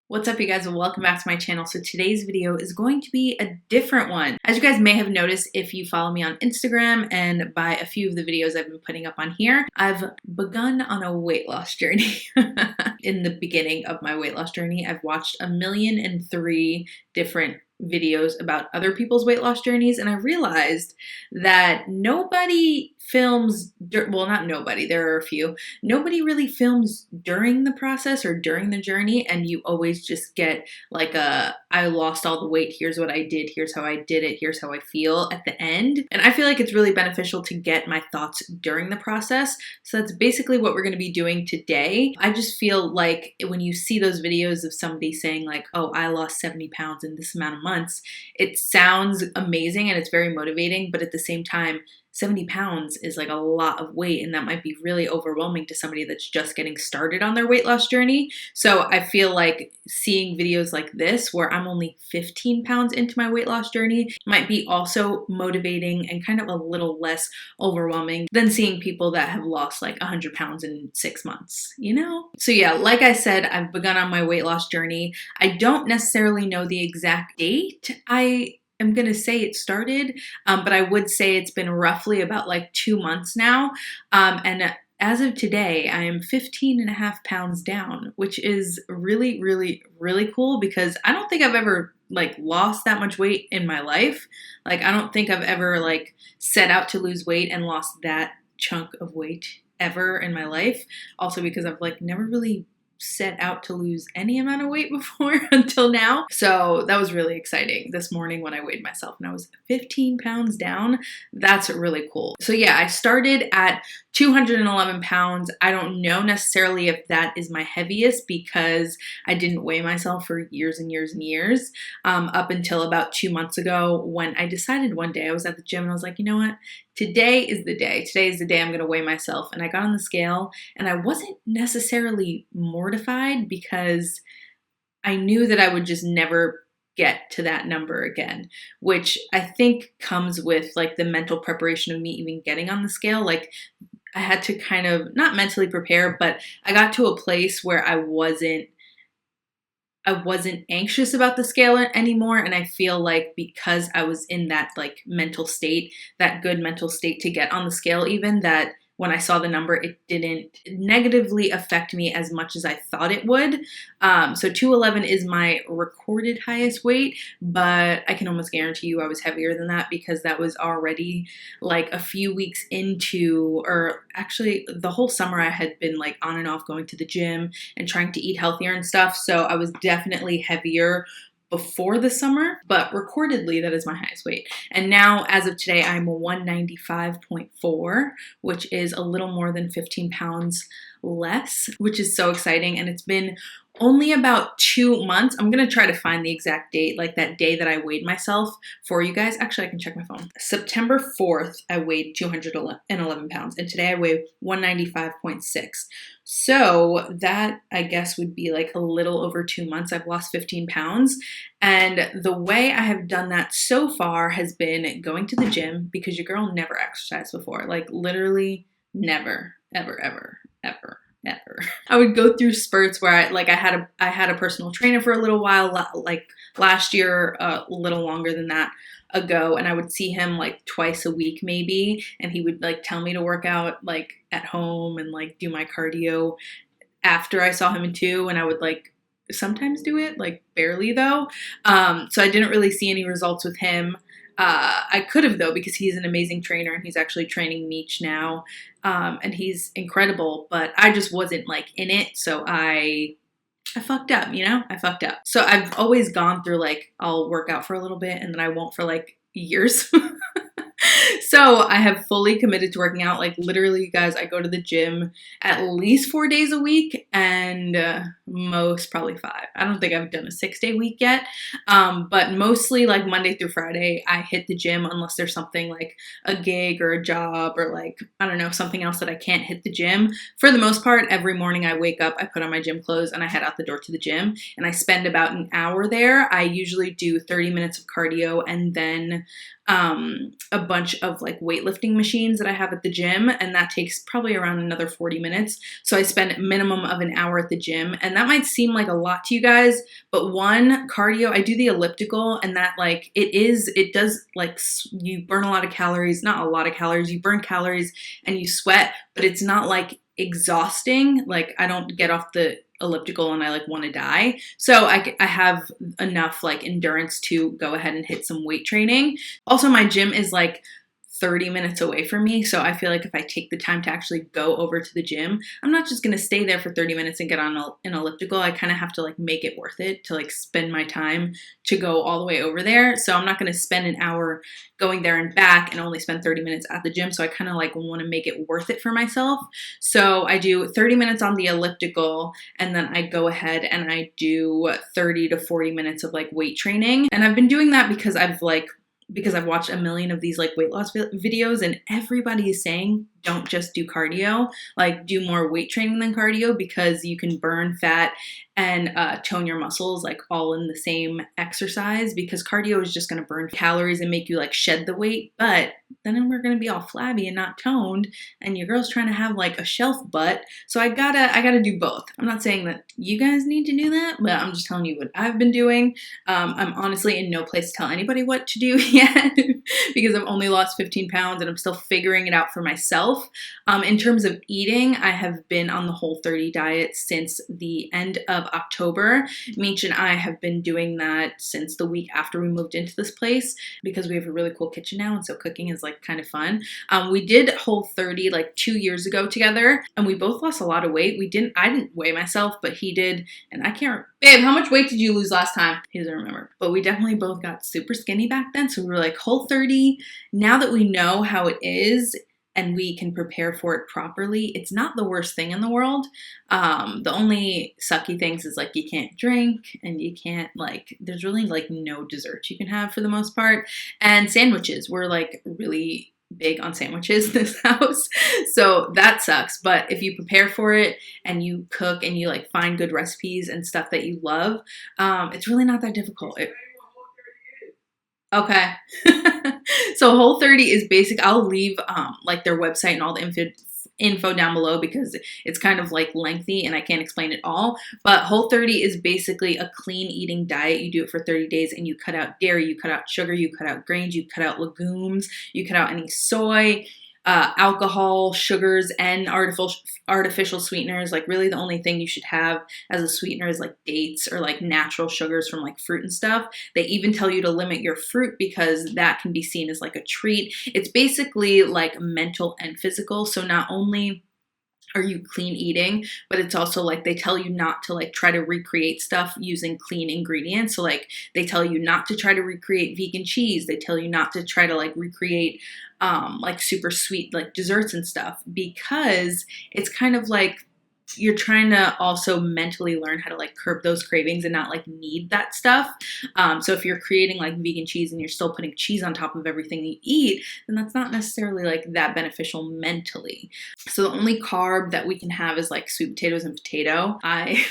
What's up, you guys, and welcome back to my channel. So today's video is going to be a different one. As you guys may have noticed if you follow me on Instagram and by a few of the videos I've been putting up on here, I've begun on a weight loss journey. In the beginning of my weight loss journey, I've watched 1,000,003 different videos about other people's weight loss journeys, and I realized that nobody films, well, not nobody, there are a few, nobody really films during the process or during the journey, and you always just get like I lost all the weight, here's what I did, here's how I did it, here's how I feel at the end. And I feel like it's really beneficial to get my thoughts during the process. So that's basically what we're going to be doing today. I just feel like when you see those videos of somebody saying like, oh, I lost 70 pounds in this amount of months, it sounds amazing and it's very motivating, but at the same time, 70 pounds is like a lot of weight, and that might be really overwhelming to somebody that's just getting started on their weight loss journey. So I feel like seeing videos like this where I'm only 15 pounds into my weight loss journey might be also motivating and kind of a little less overwhelming than seeing people that have lost like 100 pounds in 6 months, you know? So yeah, like I said, I've begun on my weight loss journey. I don't necessarily know the exact date I'm gonna say it started, but I would say it's been roughly about like 2 months now. And as of today, I am 15.5 pounds down, which is really, really, really cool because I don't think I've ever like lost that much weight in my life. Like, I don't think I've ever like set out to lose weight and lost that chunk of weight ever in my life. Also because I've like never really set out to lose any amount of weight before until now. So that was really exciting this morning when I weighed myself and I was 15 pounds down. That's really cool. So yeah, I started at 211 pounds. I don't know necessarily if that is my heaviest because I didn't weigh myself for years and years and years, up until about 2 months ago when I decided one day I was at the gym and I was like, you know what? Today is the day. Today is the day I'm going to weigh myself. And I got on the scale and I wasn't necessarily mortified because I knew that I would just never get to that number again, which I think comes with like the mental preparation of me even getting on the scale. Like, I had to kind of not mentally prepare, but I got to a place where I wasn't anxious about the scale anymore. And I feel like because I was in that like mental state, that good mental state to get on the scale, even, that when I saw the number, it didn't negatively affect me as much as I thought it would. So 211 is my recorded highest weight, but I can almost guarantee you I was heavier than that because that was already like a few weeks into, or actually the whole summer I had been like on and off going to the gym and trying to eat healthier and stuff. So I was definitely heavier before the summer, but recordedly that is my highest weight. And now as of today, I'm a 195.4, which is a little more than 15 pounds less, which is so exciting. And it's been only about 2 months. I'm going to try to find the exact date, like that day that I weighed myself for you guys. Actually, I can check my phone. September 4th, I weighed 211 pounds, and today I weigh 195.6. So that, I guess, would be like a little over 2 months. I've lost 15 pounds. And the way I have done that so far has been going to the gym, because your girl never exercised before. Like, literally never, ever, ever, ever. Ever. I would go through spurts where I had a personal trainer for a little while, like last year, a little longer than that ago, and I would see him like twice a week maybe, and he would like tell me to work out like at home and like do my cardio after I saw him too, and I would like sometimes do it, like barely though. So I didn't really see any results with him. I could have though, because he's an amazing trainer and he's actually training Meech now. And he's incredible, but I just wasn't like in it. So I fucked up, you know, I fucked up. So I've always gone through like, I'll work out for a little bit and then I won't for like years. So I have fully committed to working out. Like, literally, you guys, I go to the gym at least 4 days a week, and most probably 5. I don't think I've done a 6-day week yet, but mostly like Monday through Friday, I hit the gym unless there's something like a gig or a job or like, I don't know, something else that I can't hit the gym. For the most part, every morning I wake up, I put on my gym clothes, and I head out the door to the gym, and I spend about an hour there. I usually do 30 minutes of cardio, and then a bunch of like weightlifting machines that I have at the gym, and that takes probably around another 40 minutes. So I spend a minimum of an hour at the gym, and that might seem like a lot to you guys, but one, cardio, I do the elliptical, and that like, it does like, you burn a lot of calories, not a lot of calories, you burn calories and you sweat, but it's not like exhausting. Like I don't get off the elliptical and I like want to die. So I have enough like endurance to go ahead and hit some weight training. Also, my gym is like 30 minutes away from me. So I feel like if I take the time to actually go over to the gym, I'm not just going to stay there for 30 minutes and get on an elliptical. I kind of have to like make it worth it to like spend my time to go all the way over there. So I'm not going to spend an hour going there and back and only spend 30 minutes at the gym. So I kind of like want to make it worth it for myself. So I do 30 minutes on the elliptical, and then I go ahead and I do 30 to 40 minutes of like weight training. And I've been doing that because I've watched a million of these like weight loss videos, and everybody is saying don't just do cardio, like do more weight training than cardio, because you can burn fat and tone your muscles like all in the same exercise, because cardio is just going to burn calories and make you like shed the weight, but then we're going to be all flabby and not toned, and your girl's trying to have like a shelf butt. So I gotta do both. I'm not saying that you guys need to do that, but I'm just telling you what I've been doing. I'm honestly in no place to tell anybody what to do yet because I've only lost 15 pounds and I'm still figuring it out for myself. In terms of eating, I have been on the Whole30 diet since the end of October. Meech and I have been doing that since the week after we moved into this place, because we have a really cool kitchen now, and so cooking is like kind of fun. We did Whole30 like 2 years ago together, and we both lost a lot of weight. I didn't weigh myself, but he did, and I can't. Babe, how much weight did you lose last time? He doesn't remember. But we definitely both got super skinny back then, so we were like, Whole30, now that we know how it is and we can prepare for it properly, it's not the worst thing in the world. The only sucky things is like you can't drink, and you can't like, there's really like no desserts you can have for the most part. And sandwiches, we're like really big on sandwiches in this house, so that sucks. But if you prepare for it and you cook and you like find good recipes and stuff that you love, it's really not that difficult. Okay. So Whole30 is basic. I'll leave like their website and all the info down below, because it's kind of like lengthy and I can't explain it all. But Whole30 is basically a clean eating diet. You do it for 30 days and you cut out dairy, you cut out sugar, you cut out grains, you cut out legumes, you cut out any soy, alcohol, sugars, and artificial sweeteners. Like really the only thing you should have as a sweetener is like dates or like natural sugars from like fruit and stuff. They even tell you to limit your fruit because that can be seen as like a treat. It's basically like mental and physical. So not only are you clean eating, but it's also like they tell you not to like try to recreate stuff using clean ingredients. So like they tell you not to try to recreate vegan cheese. They tell you not to try to like recreate like super sweet like desserts and stuff, because it's kind of like you're trying to also mentally learn how to like curb those cravings and not like need that stuff. So if you're creating like vegan cheese and you're still putting cheese on top of everything you eat, then that's not necessarily like that beneficial mentally. So the only carb that we can have is like sweet potatoes and potato. I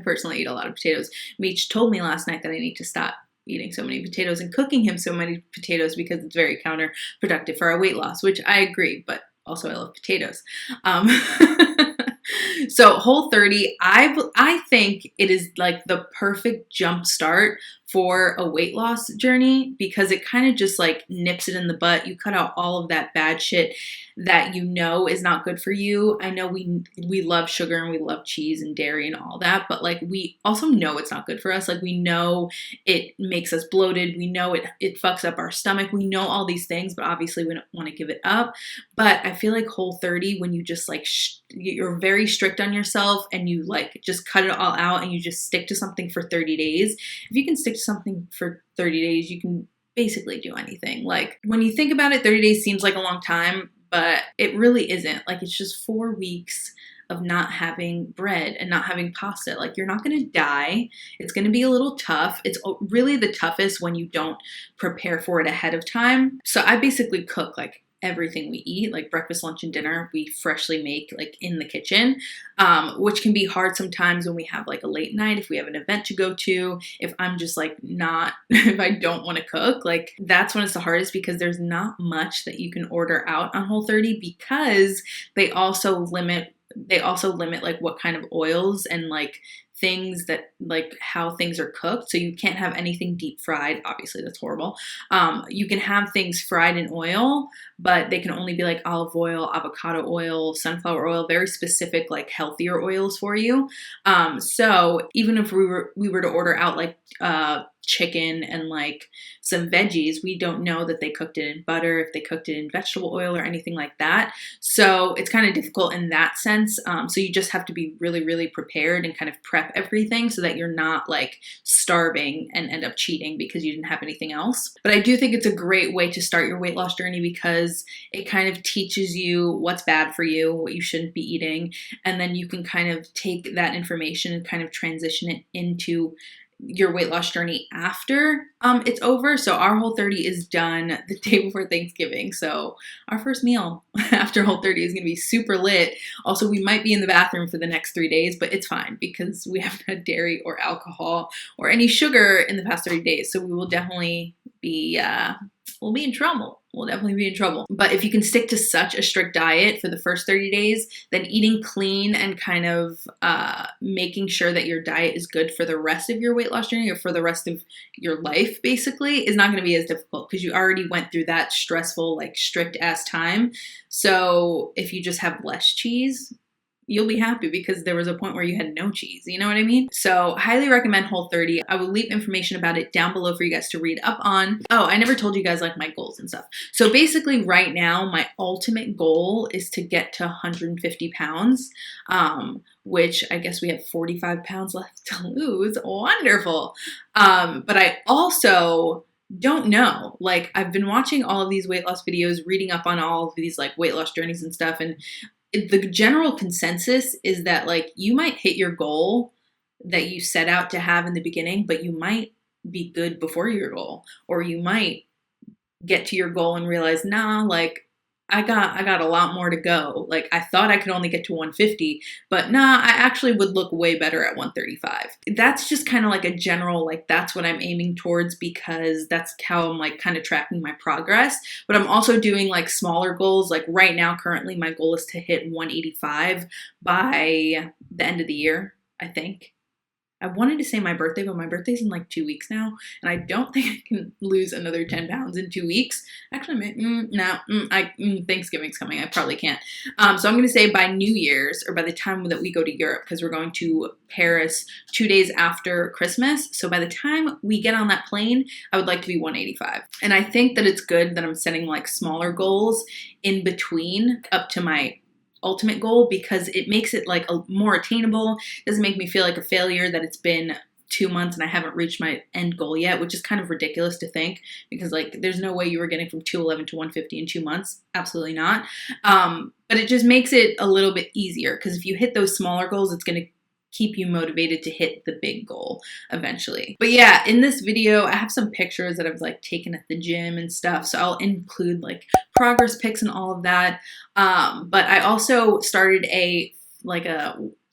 personally eat a lot of potatoes. Meech told me last night that I need to stop eating so many potatoes and cooking him so many potatoes because it's very counterproductive for our weight loss, which I agree, but also I love potatoes. So Whole30, I think it is like the perfect jump start for a weight loss journey, because it kind of just like nips it in the butt. You cut out all of that bad shit that you know is not good for you. I know we love sugar and we love cheese and dairy and all that, but like we also know it's not good for us. Like we know it makes us bloated. We know it fucks up our stomach. We know all these things, but obviously we don't want to give it up. But I feel like Whole30, when you just like you're very strict on yourself and you like just cut it all out and you just stick to something for 30 days. If you can stick to something for 30 days, you can basically do anything. Like when you think about it, 30 days seems like a long time, but it really isn't. Like it's just 4 weeks of not having bread and not having pasta. Like you're not going to die. It's going to be a little tough. It's really the toughest when you don't prepare for it ahead of time. So I basically cook like everything we eat, like breakfast, lunch, and dinner, we freshly make like in the kitchen, which can be hard sometimes when we have like a late night, if we have an event to go to, if I'm just like not, if I don't want to cook, like that's when it's the hardest, because there's not much that you can order out on Whole30, because they also limit like what kind of oils and like things that, like how things are cooked. So you can't have anything deep fried. Obviously that's horrible. You can have things fried in oil, but they can only be like olive oil, avocado oil, sunflower oil, very specific, like healthier oils for you. So even if we were to order out like chicken and like some veggies, we don't know that they cooked it in butter, if they cooked it in vegetable oil or anything like that. So it's kind of difficult in that sense. So you just have to be really, really prepared and kind of prep everything so that you're not like starving and end up cheating because you didn't have anything else. But I do think it's a great way to start your weight loss journey, because it kind of teaches you what's bad for you, what you shouldn't be eating, and then you can kind of take that information and kind of transition it into your weight loss journey after it's over. So our Whole30 is done the day before Thanksgiving. So our first meal after Whole30 is going to be super lit. Also, we might be in the bathroom for the next 3 days, but it's fine because we haven't had dairy or alcohol or any sugar in the past 30 days. So we will definitely be, we'll be in trouble. We'll definitely be in trouble. But if you can stick to such a strict diet for the first 30 days, then eating clean and kind of making sure that your diet is good for the rest of your weight loss journey, or for the rest of your life, basically, is not going to be as difficult, because you already went through that stressful, like strict ass time. So if you just have less cheese, you'll be happy, because there was a point where you had no cheese. You know what I mean? So highly recommend Whole30. I will leave information about it down below for you guys to read up on. Oh, I never told you guys like my goals and stuff. So basically right now, my ultimate goal is to get to 150 pounds, which I guess we have 45 pounds left to lose. Wonderful. But I also don't know. Like, I've been watching all of these weight loss videos, reading up on all of these like weight loss journeys and stuff, and the general consensus is that like you might hit your goal that you set out to have in the beginning, but you might be good before your goal, or you might get to your goal and realize, nah, like I got a lot more to go. Like I thought I could only get to 150, but nah, I actually would look way better at 135. That's just kind of like a general, like that's what I'm aiming towards, because that's how I'm like kind of tracking my progress. But I'm also doing like smaller goals. Like right now, currently my goal is to hit 185 by the end of the year, I think. I wanted to say my birthday, but my birthday's in like 2 weeks now, and I don't think I can lose another 10 pounds in 2 weeks. Actually, Thanksgiving's coming. I probably can't. So I'm going to say by New Year's, or by the time that we go to Europe, because we're going to Paris 2 days after Christmas. So by the time we get on that plane, I would like to be 185. And I think that it's good that I'm setting like smaller goals in between up to my ultimate goal, because it makes it like more attainable. It doesn't make me feel like a failure that it's been 2 months and I haven't reached my end goal yet, which is kind of ridiculous to think, because like there's no way you were getting from 211 to 150 in 2 months. Absolutely not. But it just makes it a little bit easier, because if you hit those smaller goals, it's going to keep you motivated to hit the big goal eventually. But yeah, in this video, I have some pictures that I've like taken at the gym and stuff. So I'll include like progress pics and all of that. But I also started a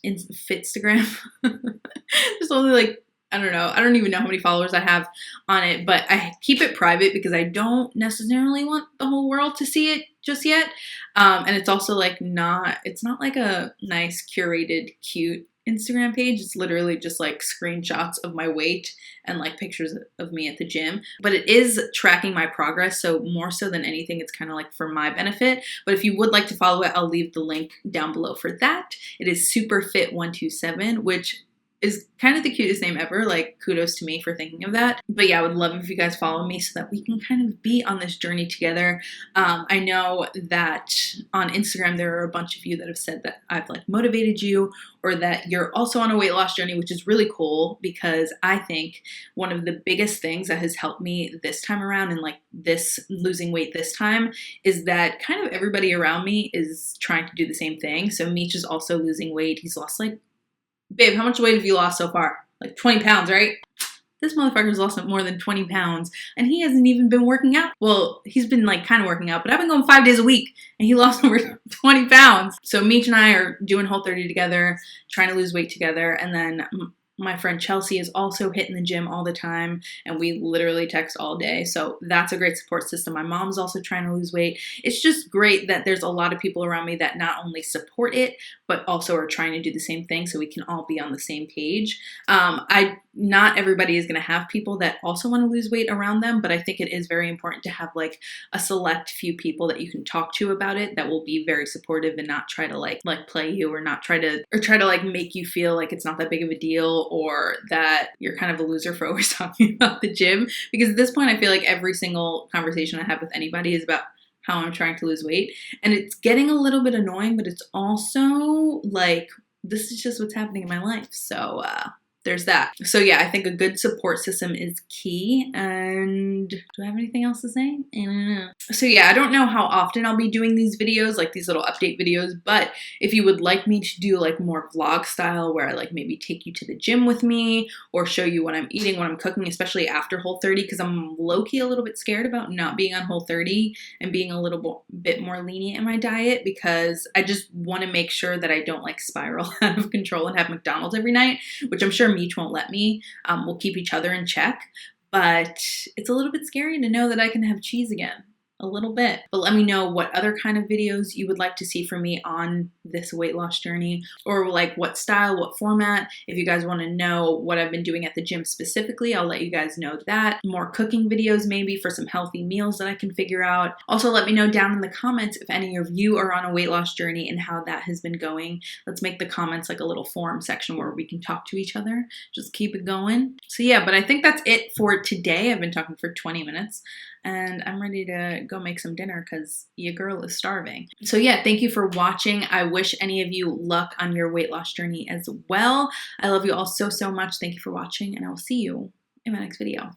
Fitstagram. There's only like, I don't know. I don't even know how many followers I have on it, but I keep it private because I don't necessarily want the whole world to see it just yet. And it's also like it's not like a nice curated, cute Instagram page. It's literally just like screenshots of my weight and like pictures of me at the gym, but it is tracking my progress. So more so than anything, it's kind of like for my benefit. But if you would like to follow it, I'll leave the link down below for that. It is Super FIT127, which is kind of the cutest name ever. Like, kudos to me for thinking of that. But yeah, I would love if you guys follow me so that we can kind of be on this journey together. I know that on Instagram, there are a bunch of you that have said that I've like motivated you, or that you're also on a weight loss journey, which is really cool, because I think one of the biggest things that has helped me this time around, and like this losing weight this time, is that kind of everybody around me is trying to do the same thing. So Meech is also losing weight. He's lost like, babe, how much weight have you lost so far? Like 20 pounds, right? this motherfucker's lost more than 20 pounds and he hasn't even been working out. Well, he's been like kind of working out, but I've been going 5 days a week and he lost over 20 pounds. So Meech and I are doing Whole30 together, trying to lose weight together. And then my friend Chelsea is also hitting the gym all the time, and we literally text all day. So that's a great support system. My mom's also trying to lose weight. It's just great that there's a lot of people around me that not only support it, but also are trying to do the same thing so we can all be on the same page. Not everybody is going to have people that also want to lose weight around them, but I think it is very important to have like a select few people that you can talk to about it that will be very supportive and not try to like play you or not try to like make you feel like it's not that big of a deal or that you're kind of a loser for always talking about the gym. Because at this point, I feel like every single conversation I have with anybody is about how I'm trying to lose weight. And it's getting a little bit annoying, but it's also like, this is just what's happening in my life. So, there's that. So yeah, I think a good support system is key. And do I have anything else to say? I don't know. So yeah, I don't know how often I'll be doing these videos, like these little update videos, but if you would like me to do like more vlog style where I like maybe take you to the gym with me or show you what I'm eating, what I'm cooking, especially after Whole30, because I'm low-key a little bit scared about not being on Whole30 and being a little bit more lenient in my diet, because I just want to make sure that I don't like spiral out of control and have McDonald's every night, which I'm sure Meech won't let me. We'll keep each other in check, but it's a little bit scary to know that I can have cheese again. A little bit. But let me know what other kind of videos you would like to see from me on this weight loss journey, or like what style, what format. If you guys want to know what I've been doing at the gym specifically, I'll let you guys know that. More cooking videos maybe for some healthy meals that I can figure out. Also, let me know down in the comments if any of you are on a weight loss journey and how that has been going. Let's make the comments like a little forum section where we can talk to each other. Just keep it going. So yeah, but I think that's it for today. I've been talking for 20 minutes. And I'm ready to go make some dinner because your girl is starving. So yeah, thank you for watching. I wish any of you luck on your weight loss journey as well. I love you all so, so much. Thank you for watching, and I will see you in my next video.